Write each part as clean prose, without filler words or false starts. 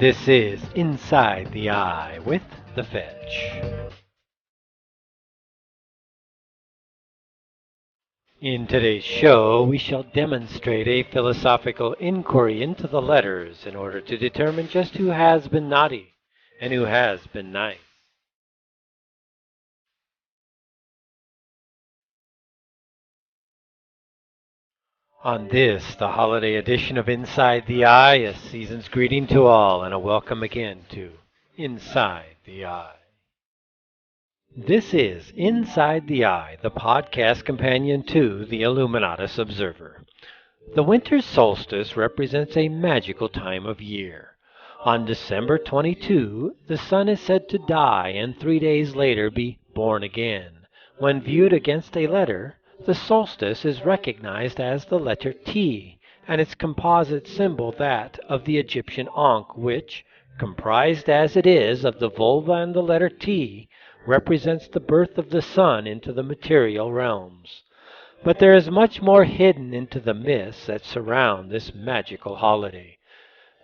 This is Inside the Eye with the Fetch. In today's show, we shall demonstrate a philosophical inquiry into the letters in order to determine just who has been naughty and who has been nice. On this, the holiday edition of Inside the Eye, a season's greeting to all and a welcome again to Inside the Eye. This is Inside the Eye, the podcast companion to the Illuminatus Observer. The winter solstice represents a magical time of year. On December 22, the sun is said to die and 3 days later be born again. When viewed against a letter, the solstice is recognized as the letter T, and its composite symbol that of the Egyptian Ankh, which, comprised as it is of the vulva and the letter T, represents the birth of the sun into the material realms. But there is much more hidden into the myths that surround this magical holiday.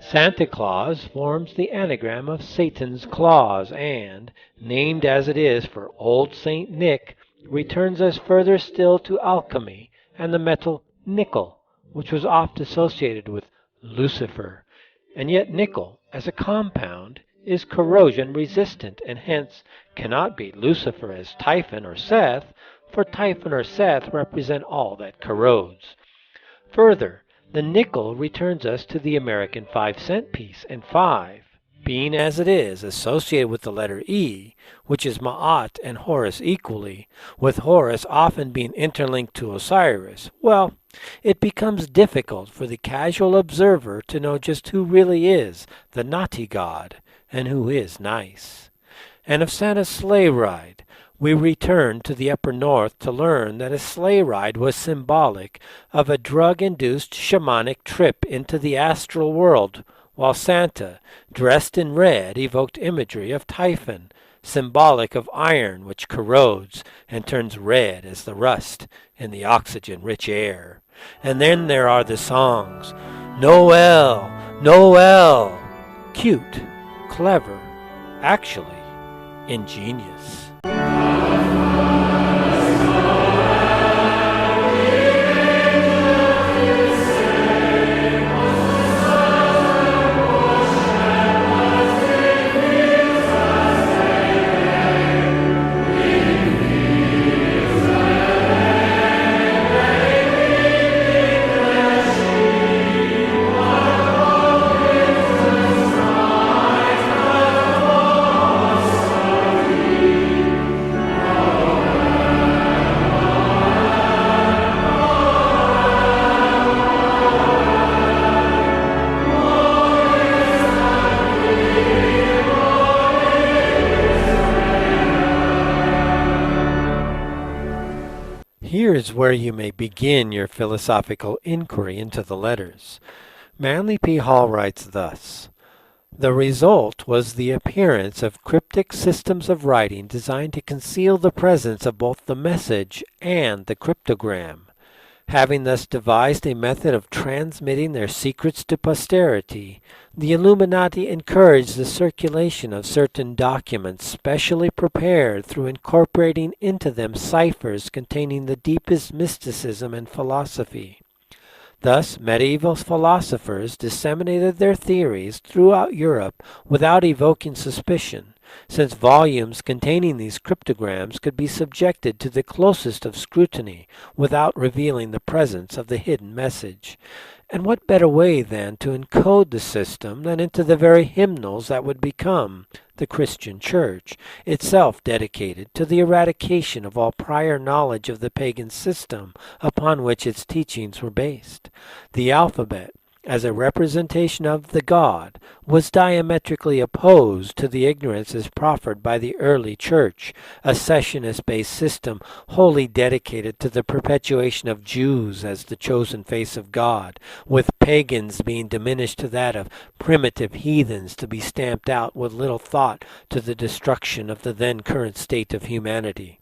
Santa Claus forms the anagram of Satan's claws and, named as it is for Old Saint Nick, returns us further still to alchemy and the metal nickel, which was oft associated with Lucifer. And yet nickel, as a compound, is corrosion resistant and hence cannot be Lucifer as Typhon or Seth, for Typhon or Seth represent all that corrodes. Further, the nickel returns us to the American 5-cent piece, and 5, being as it is associated with the letter E, which is Ma'at and Horus equally, with Horus often being interlinked to Osiris, well, it becomes difficult for the casual observer to know just who really is the naughty god and who is nice. And of Santa's sleigh ride, we return to the upper north to learn that a sleigh ride was symbolic of a drug-induced shamanic trip into the astral world, while Santa, dressed in red, evoked imagery of Typhon, symbolic of iron which corrodes and turns red as the rust in the oxygen-rich air. And then there are the songs, Noel, Noel, cute, clever, actually ingenious. Here is where you may begin your philosophical inquiry into the letters. Manly P. Hall writes thus: The result was the appearance of cryptic systems of writing designed to conceal the presence of both the message and the cryptogram. Having thus devised a method of transmitting their secrets to posterity, the Illuminati encouraged the circulation of certain documents specially prepared through incorporating into them ciphers containing the deepest mysticism and philosophy. Thus, medieval philosophers disseminated their theories throughout Europe without evoking suspicion, since volumes containing these cryptograms could be subjected to the closest of scrutiny without revealing the presence of the hidden message. And what better way, then, to encode the system than into the very hymnals that would become the Christian Church, itself dedicated to the eradication of all prior knowledge of the pagan system upon which its teachings were based. The alphabet, as a representation of the God, was diametrically opposed to the ignorances proffered by the early church, a sessionist-based system wholly dedicated to the perpetuation of Jews as the chosen face of God, with pagans being diminished to that of primitive heathens to be stamped out with little thought to the destruction of the then current state of humanity.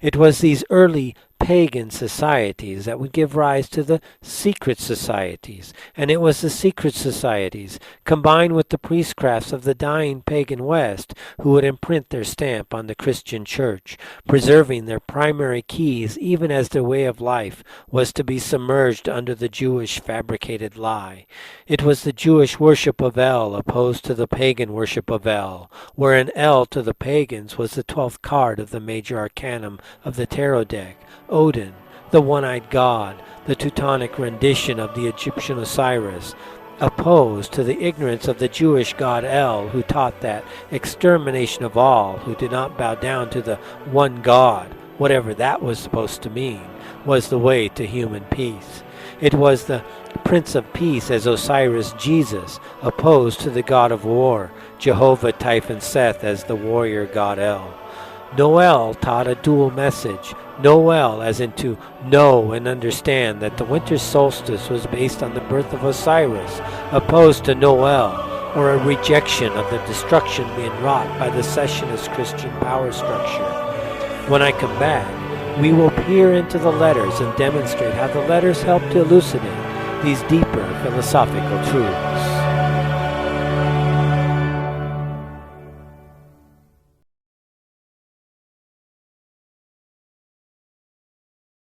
It was these early pagan societies that would give rise to the secret societies. And it was the secret societies, combined with the priestcrafts of the dying pagan West, who would imprint their stamp on the Christian church, preserving their primary keys even as their way of life was to be submerged under the Jewish fabricated lie. It was the Jewish worship of El opposed to the pagan worship of El, where an El to the pagans was the 12th card of the major arcanum of the tarot deck, Odin, the one-eyed god, the Teutonic rendition of the Egyptian Osiris, opposed to the ignorance of the Jewish god El, who taught that extermination of all who did not bow down to the one God, whatever that was supposed to mean, was the way to human peace. It was the Prince of Peace as Osiris Jesus, opposed to the god of war, Jehovah Typhon Seth as the warrior god El. Noel taught a dual message. Noel as in to know and understand that the winter solstice was based on the birth of Osiris, opposed to Noel, or a rejection of the destruction being wrought by the cessionist Christian power structure. When I come back, we will peer into the letters and demonstrate how the letters help to elucidate these deeper philosophical truths.